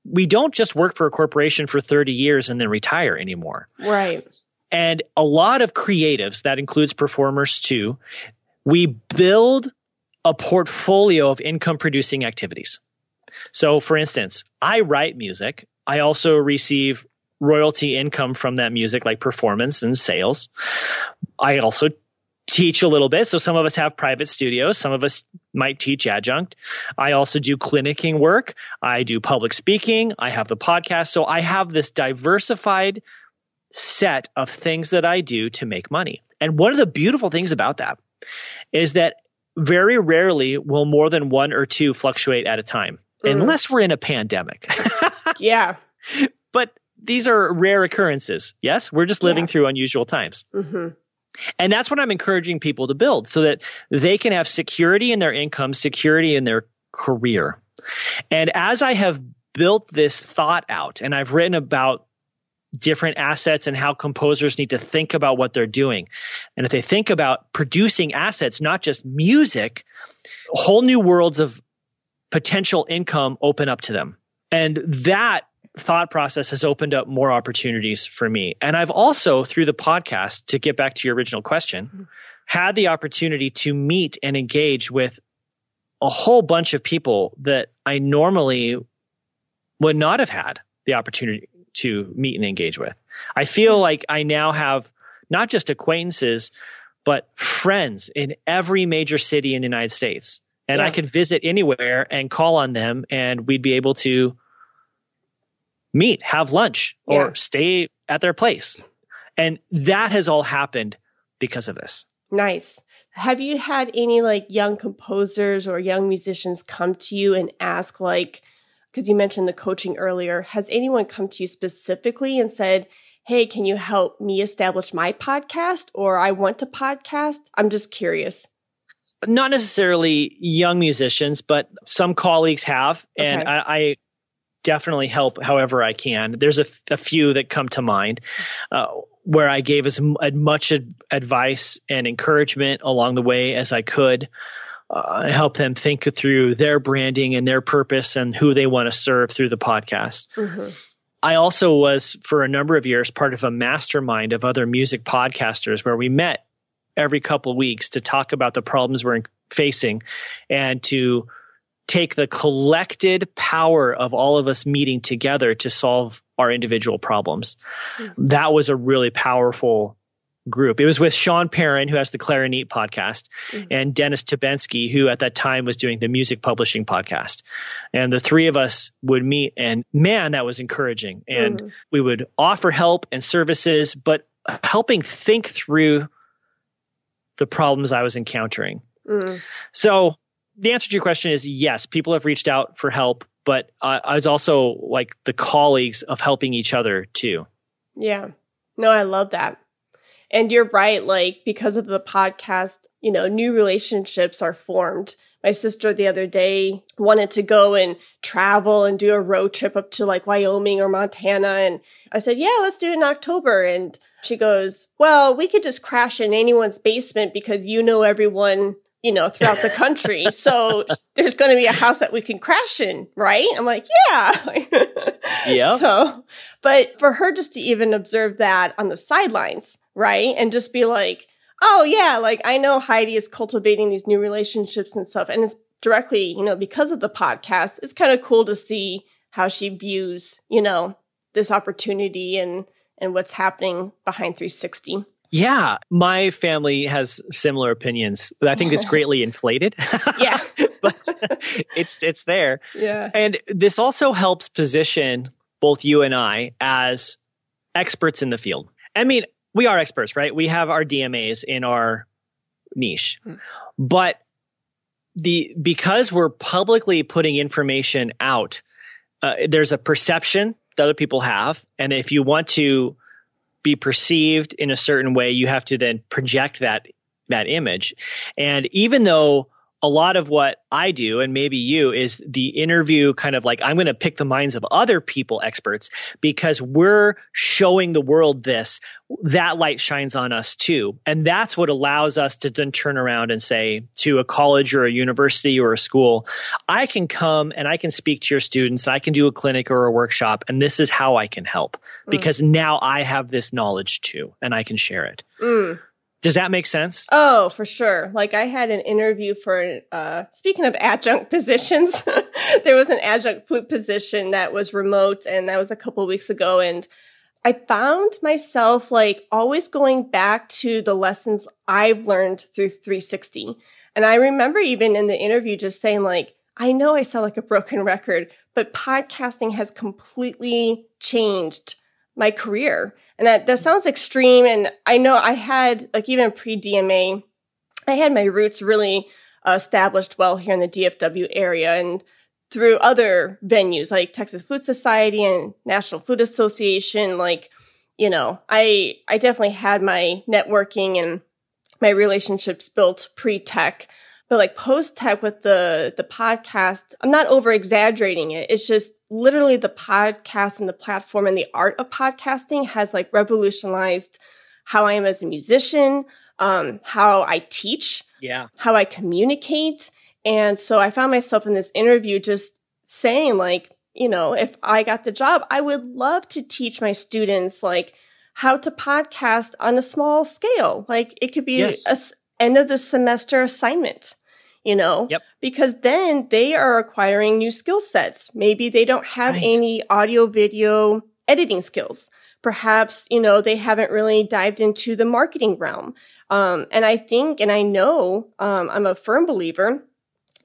we don't just work for a corporation for 30 years and then retire anymore. Right. And a lot of creatives, that includes performers too, we build a portfolio of income producing activities. So for instance, I write music. I also receive royalty income from that music, like performance and sales. I also teach a little bit. So some of us have private studios. Some of us might teach adjunct. I also do clinicking work. I do public speaking. I have the podcast. So I have this diversified set of things that I do to make money. And one of the beautiful things about that is that very rarely will more than one or two fluctuate at a time, unless we're in a pandemic. Yeah. But these are rare occurrences. Yes, we're just living through unusual times. And that's what I'm encouraging people to build so that they can have security in their income, security in their career. And as I have built this thought out and I've written about different assets and how composers need to think about what they're doing. And if they think about producing assets, not just music, whole new worlds of potential income open up to them. And that thought process has opened up more opportunities for me. And I've also, through the podcast, to get back to your original question, had the opportunity to meet and engage with a whole bunch of people that I normally would not have had the opportunity to meet and engage with. I feel like I now have not just acquaintances, but friends in every major city in the United States. And I could visit anywhere and call on them and we'd be able to meet, have lunch, or stay at their place. And that has all happened because of this. Nice. Have you had any like young composers or young musicians come to you and ask, like, because you mentioned the coaching earlier, has anyone come to you specifically and said, hey, can you help me establish my podcast, or I want to podcast? I'm just curious. Not necessarily young musicians, but some colleagues have, and Okay. I definitely help however I can. There's a few that come to mind where I gave as much advice and encouragement along the way as I could. Help them think through their branding and their purpose and who they want to serve through the podcast. Mm-hmm. I also was, for a number of years, part of a mastermind of other music podcasters where we met every couple of weeks to talk about the problems we're facing and to take the collected power of all of us meeting together to solve our individual problems. Mm-hmm. That was a really powerful group. It was with Sean Perrin, who has the Clarinet podcast, mm-hmm. and Dennis Tabensky, who at that time was doing the music publishing podcast. And the three of us would meet, and man, that was encouraging. And mm-hmm. we would offer help and services, but helping think through the problems I was encountering. Mm-hmm. So the answer to your question is yes, people have reached out for help, but I was also like the colleagues of helping each other too. Yeah. No, I love that. And you're right, like, because of the podcast, you know, new relationships are formed. My sister the other day wanted to go and travel and do a road trip up to like Wyoming or Montana. And I said, yeah, let's do it in October. And she goes, well, we could just crash in anyone's basement because you know everyone, you know, throughout the country. So there's going to be a house that we can crash in, right? I'm like, yeah. Yeah. So, but for her just to even observe that on the sidelines, right? And just be like, oh yeah, like I know Heidi is cultivating these new relationships and stuff. And it's directly, you know, because of the podcast, it's kind of cool to see how she views, you know, this opportunity and what's happening behind 360. Yeah, my family has similar opinions, but I think it's greatly inflated. Yeah. But it's there. Yeah. And this also helps position both you and I as experts in the field. I mean, we are experts, right? We have our DMAs in our niche. But because we're publicly putting information out, there's a perception that other people have. And if you want to be perceived in a certain way, you have to then project that image. And even though a lot of what I do, and maybe you, is the interview kind of like I'm going to pick the minds of other people, experts, because we're showing the world this, that light shines on us too. And that's what allows us to then turn around and say to a college or a university or a school, I can come and I can speak to your students. I can do a clinic or a workshop, and this is how I can help because now I have this knowledge too, and I can share it. Does that make sense? Oh, for sure. Like I had an interview for, speaking of adjunct positions, there was an adjunct flute position that was remote, and that was a couple of weeks ago. And I found myself like always going back to the lessons I've learned through 360. And I remember even in the interview just saying like, I know I sound like a broken record, but podcasting has completely changed my career. And that sounds extreme. And I know I had, like, even pre-DMA, I had my roots really established well here in the DFW area and through other venues like Texas Flute Society and National Flute Association. Like, you know, I definitely had my networking and my relationships built pre-tech. But like post-tech with the podcast, I'm not over-exaggerating it. It's just literally the podcast and the platform and the art of podcasting has like revolutionized how I am as a musician, how I teach, how I communicate. And so I found myself in this interview just saying like, you know, if I got the job, I would love to teach my students like how to podcast on a small scale. Like it could be a end of the semester assignment, you know, because then they are acquiring new skill sets. Maybe they don't have any audio video editing skills. Perhaps, you know, they haven't really dived into the marketing realm. And I think, and I know, I'm a firm believer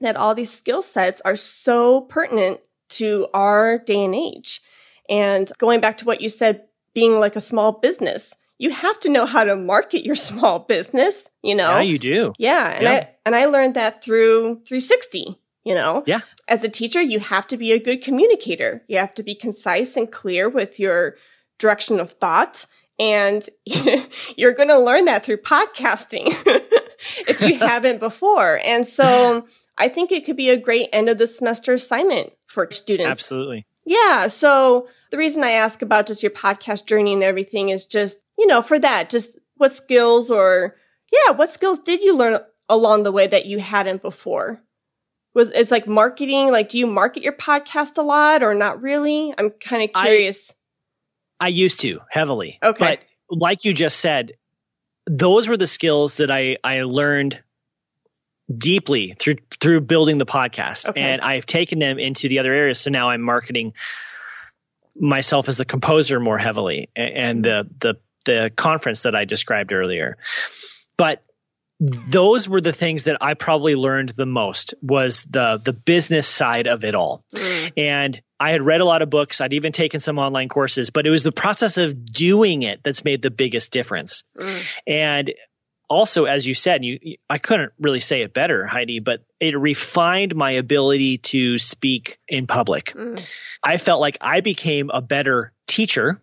that all these skill sets are so pertinent to our day and age. And going back to what you said, being like a small business, you have to know how to market your small business, Yeah, you do. Yeah. And I learned that through 360, Yeah. As a teacher, you have to be a good communicator. You have to be concise and clear with your direction of thought. And you're going to learn that through podcasting if you haven't before. And so I think it could be a great end of the semester assignment for students. Absolutely. Yeah. So the reason I ask about just your podcast journey and everything is just, for that, just what skills did you learn along the way that you hadn't before? It's like marketing, like, do you market your podcast a lot or not really? I'm kind of curious. I used to heavily. Okay. But like you just said, those were the skills that I learned deeply through building the podcast. Okay. And I've taken them into the other areas. So now I'm marketing myself as the composer more heavily and the conference that I described earlier. But those were the things that I probably learned the most, was the business side of it all. And I had read a lot of books. I'd even taken some online courses, but it was the process of doing it that's made the biggest difference. And also, as you said, I couldn't really say it better, Heidi, but it refined my ability to speak in public. I felt like I became a better teacher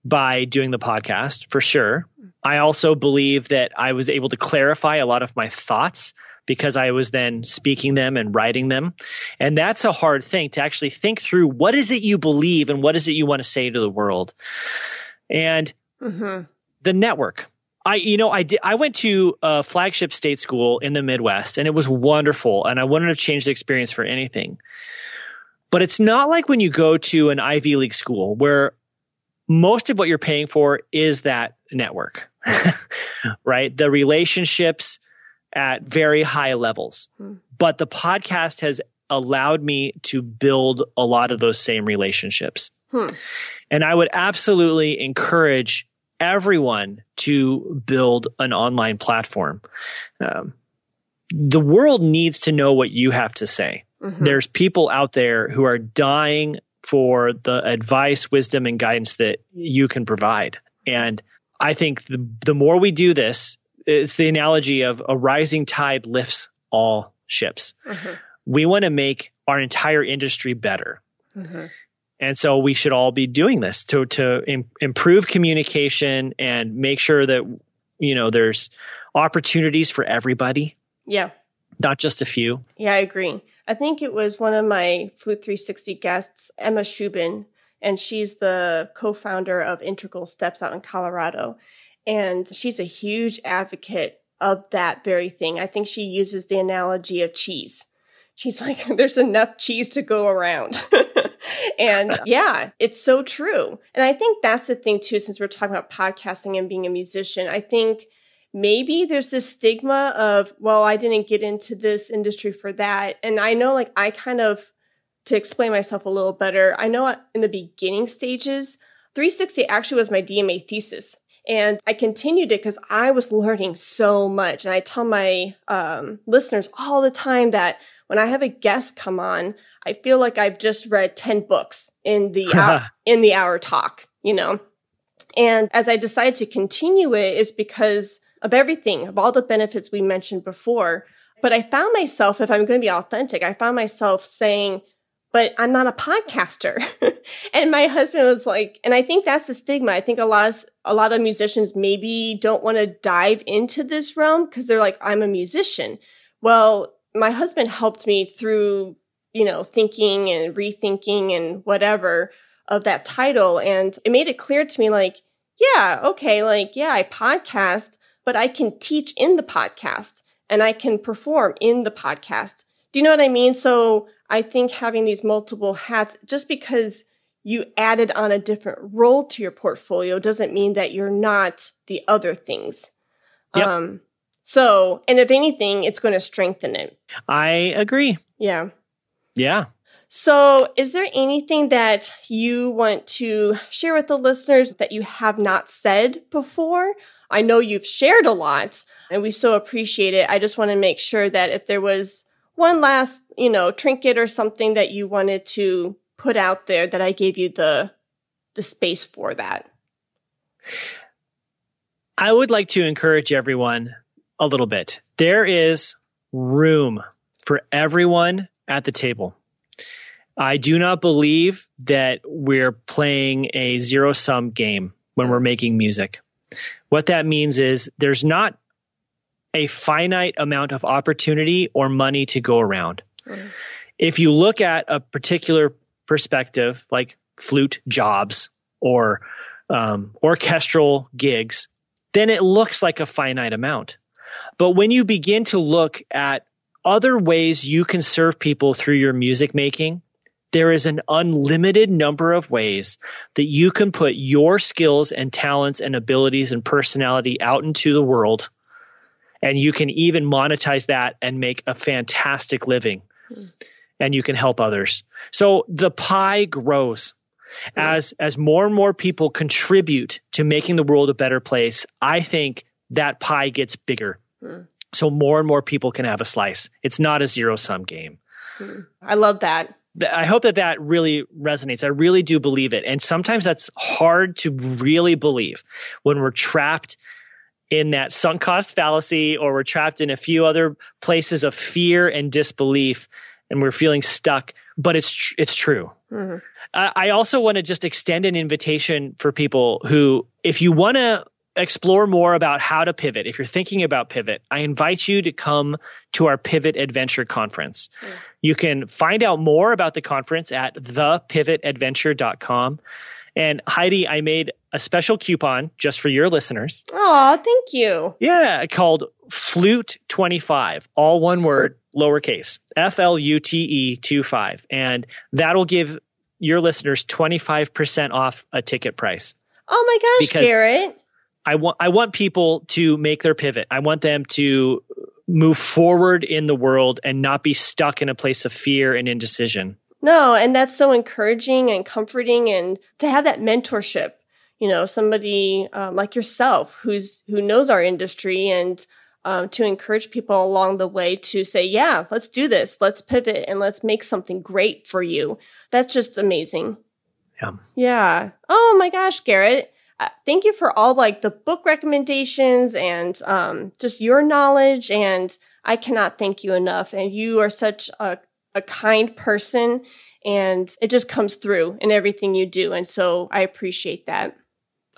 by doing the podcast, for sure. I also believe that I was able to clarify a lot of my thoughts because I was then speaking them and writing them. And that's a hard thing, to actually think through what is it you believe and what is it you want to say to the world. And the network. I went to a flagship state school in the Midwest, and it was wonderful. And I wouldn't have changed the experience for anything. But it's not like when you go to an Ivy League school where most of what you're paying for is that network, right? The relationships at very high levels. But the podcast has allowed me to build a lot of those same relationships. And I would absolutely encourage everyone to build an online platform. The world needs to know what you have to say. There's people out there who are dying for the advice, wisdom, and guidance that you can provide. And I think the more we do this, it's the analogy of a rising tide lifts all ships. We want to make our entire industry better. And so we should all be doing this to improve communication and make sure that, there's opportunities for everybody. Yeah. Not just a few. Yeah, I agree. I think it was one of my Flute 360 guests, Emma Shubin, and she's the co-founder of Integral Steps out in Colorado. And she's a huge advocate of that very thing. I think she uses the analogy of cheese. She's like, there's enough cheese to go around. And yeah, it's so true. And I think that's the thing too, since we're talking about podcasting and being a musician, I think maybe there's this stigma of, well, I didn't get into this industry for that. And I know, to explain myself a little better, I know in the beginning stages, 360 actually was my DMA thesis. And I continued it because I was learning so much. And I tell my listeners all the time that when I have a guest come on, I feel like I've just read 10 books in the hour talk, And as I decided to continue it is because of everything, of all the benefits we mentioned before. But I found myself, if I'm going to be authentic, I found myself saying, but I'm not a podcaster. And my husband was like, and I think that's the stigma. I think a lot of musicians maybe don't want to dive into this realm because they're like, I'm a musician. Well, my husband helped me through, thinking and rethinking and whatever of that title. And it made it clear to me I podcast, but I can teach in the podcast and I can perform in the podcast. Do you know what I mean? So I think having these multiple hats, just because you added on a different role to your portfolio doesn't mean that you're not the other things. Yep. And if anything, it's going to strengthen it. I agree. Yeah. Yeah. So is there anything that you want to share with the listeners that you have not said before? I know you've shared a lot and we so appreciate it. I just want to make sure that if there was one last, trinket or something that you wanted to put out there, that I gave you the space for that. I would like to encourage everyone a little bit. There is room for everyone at the table. I do not believe that we're playing a zero-sum game when we're making music. What that means is there's not a finite amount of opportunity or money to go around. Mm-hmm. If you look at a particular perspective, like flute jobs or orchestral gigs, then it looks like a finite amount. But when you begin to look at other ways you can serve people through your music making, there is an unlimited number of ways that you can put your skills and talents and abilities and personality out into the world. And you can even monetize that and make a fantastic living. And you can help others. So the pie grows. As more and more people contribute to making the world a better place, I think that pie gets bigger. So more and more people can have a slice. It's not a zero-sum game. I love that. I hope that really resonates. I really do believe it. And sometimes that's hard to really believe when we're trapped in that sunk cost fallacy, or we're trapped in a few other places of fear and disbelief, and we're feeling stuck. But it's true. Mm-hmm. I also want to just extend an invitation for people who, if you want to explore more about how to pivot, if you're thinking about pivot, I invite you to come to our Pivot Adventure Conference. You can find out more about the conference at thepivotadventure.com. And Heidi, I made a special coupon just for your listeners. Oh, thank you. Yeah, called Flute 25, all one word, lowercase, FLUTE 25. And that'll give your listeners 25% off a ticket price. Oh my gosh, because Garrett. I want people to make their pivot. I want them to move forward in the world and not be stuck in a place of fear and indecision. No, and that's so encouraging and comforting, and to have that mentorship, somebody like yourself who knows our industry, and to encourage people along the way to say, yeah, let's do this. Let's pivot and let's make something great for you. That's just amazing. Yeah. Oh my gosh, Garrett. Thank you for all the book recommendations and just your knowledge. And I cannot thank you enough. And you are such a kind person, and it just comes through in everything you do. And so I appreciate that.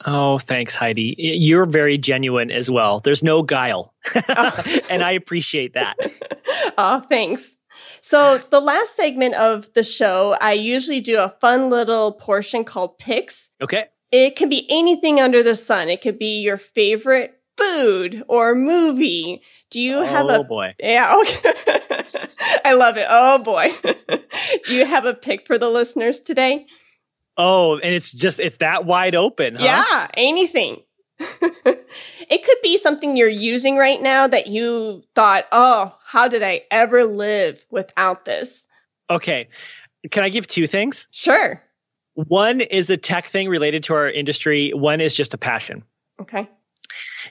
Oh, thanks, Heidi. You're very genuine as well. There's no guile. And I appreciate that. Oh, thanks. So the last segment of the show, I usually do a fun little portion called Picks. Okay. It can be anything under the sun. It could be your favorite food or movie. Do you have Oh, boy. Yeah, okay. I love it. Oh, boy. Do you have a pick for the listeners today? Oh, and it's that wide open, huh? Yeah, anything. It could be something you're using right now that you thought, oh, how did I ever live without this? Okay. Can I give two things? Sure. One is a tech thing related to our industry. One is just a passion. Okay.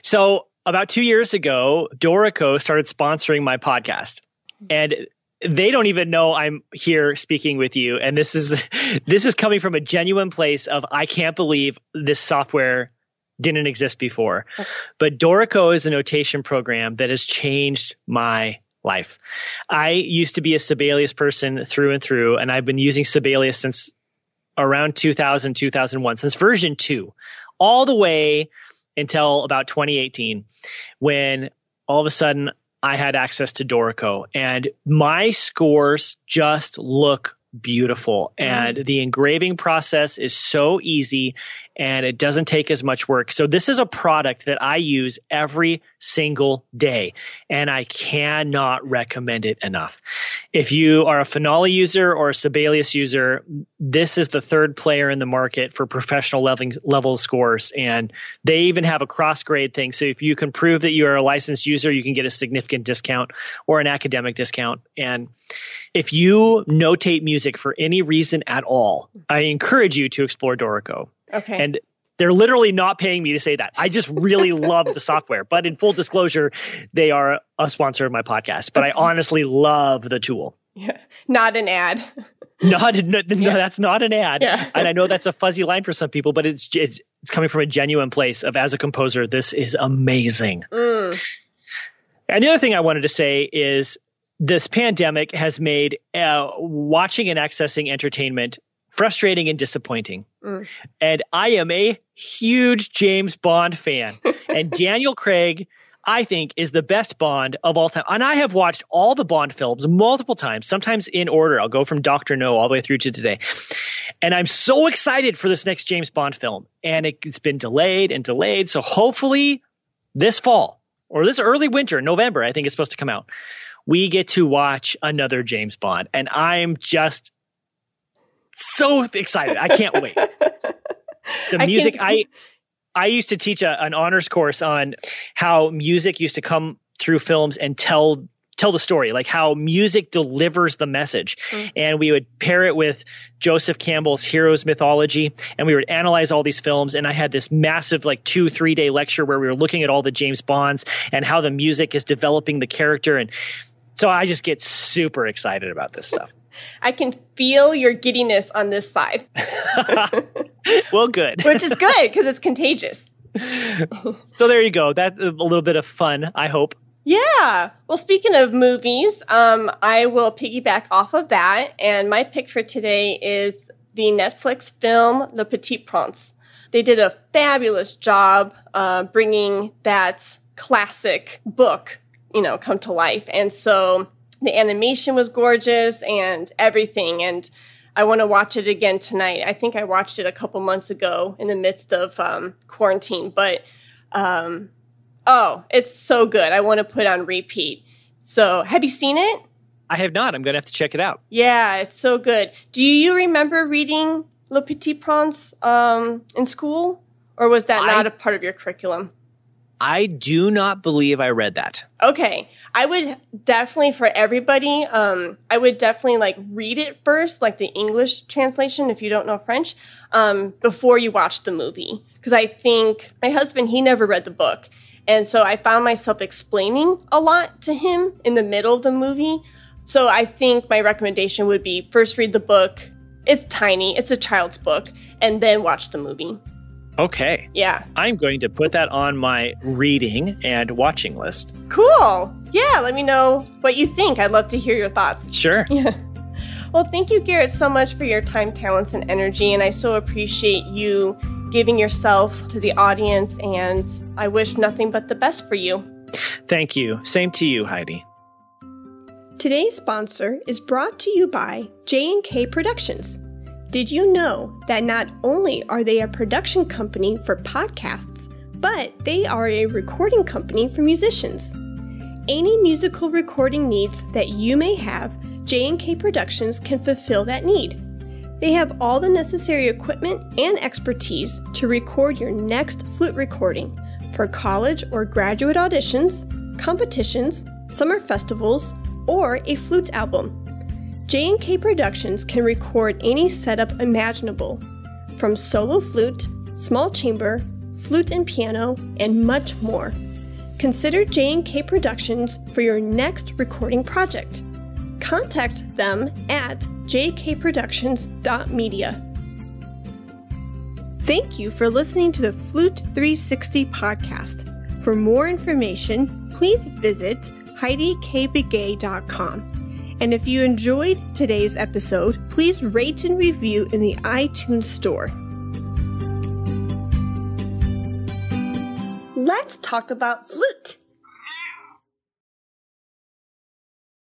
So about 2 years ago, Dorico started sponsoring my podcast. And they don't even know I'm here speaking with you. And this is coming from a genuine place of, I can't believe this software didn't exist before. Okay. But Dorico is a notation program that has changed my life. I used to be a Sibelius person through and through, and I've been using Sibelius since around 2000, 2001, since version 2, all the way until about 2018, when all of a sudden I had access to Dorico, and my scores just look beautiful. And the engraving process is so easy, and it doesn't take as much work. So this is a product that I use every single day, and I cannot recommend it enough. If you are a Finale user or a Sibelius user, this is the third player in the market for professional level scores, and they even have a cross-grade thing. So if you can prove that you are a licensed user, you can get a significant discount or an academic discount. And if you notate music for any reason at all, I encourage you to explore Dorico. Okay. And they're literally not paying me to say that. I just really love the software. But in full disclosure, they are a sponsor of my podcast. But I honestly love the tool. Yeah, not an ad. No, that's not an ad. Yeah. And I know that's a fuzzy line for some people, but it's coming from a genuine place of, as a composer, this is amazing. And the other thing I wanted to say is this pandemic has made watching and accessing entertainment frustrating and disappointing. And I am a huge James Bond fan. And Daniel Craig, I think, is the best Bond of all time. And I have watched all the Bond films multiple times, sometimes in order. I'll go from Dr. No all the way through to today. And I'm so excited for this next James Bond film. And it's been delayed and delayed. So hopefully this fall or this early winter, November, I think it's supposed to come out, we get to watch another James Bond. And I'm just so excited. I can't wait. The music, I used to teach an honors course on how music used to come through films and tell the story, like how music delivers the message. And we would pair it with Joseph Campbell's Heroes Mythology, and we would analyze all these films. And I had this massive 2-3 day lecture where we were looking at all the James Bonds and how the music is developing the character. And so I just get super excited about this stuff. I can feel your giddiness on this side. Well, good. Which is good because it's contagious. So there you go. That's a little bit of fun, I hope. Yeah. Well, speaking of movies, I will piggyback off of that. And my pick for today is the Netflix film, Le Petit Prince. They did a fabulous job bringing that classic book, come to life. And so the animation was gorgeous and everything. And I want to watch it again tonight. I think I watched it a couple months ago in the midst of quarantine. But, it's so good. I want to put on repeat. So have you seen it? I have not. I'm going to have to check it out. Yeah, it's so good. Do you remember reading Le Petit Prince in school? Or was that not a part of your curriculum? I do not believe I read that. Okay. I would definitely, for everybody, I would definitely read it first, the English translation, if you don't know French, before you watch the movie. Because I think my husband, he never read the book. And so I found myself explaining a lot to him in the middle of the movie. So I think my recommendation would be first read the book. It's tiny. It's a child's book. And then watch the movie. Okay. Yeah. I'm going to put that on my reading and watching list. Cool. Yeah, let me know what you think. I'd love to hear your thoughts. Sure. Yeah. Well, thank you, Garrett, so much for your time, talents, and energy. And I so appreciate you giving yourself to the audience. And I wish nothing but the best for you. Thank you. Same to you, Heidi. Today's sponsor is brought to you by J&K Productions. Did you know that not only are they a production company for podcasts, but they are a recording company for musicians? Any musical recording needs that you may have, J&K Productions can fulfill that need. They have all the necessary equipment and expertise to record your next flute recording for college or graduate auditions, competitions, summer festivals, or a flute album. J&K Productions can record any setup imaginable, from solo flute, small chamber, flute and piano, and much more. Consider J&K Productions for your next recording project. Contact them at jkproductions.media. Thank you for listening to the Flute 360 podcast. For more information, please visit HeidiKBigay.com. And if you enjoyed today's episode, please rate and review in the iTunes store. Let's talk about flute.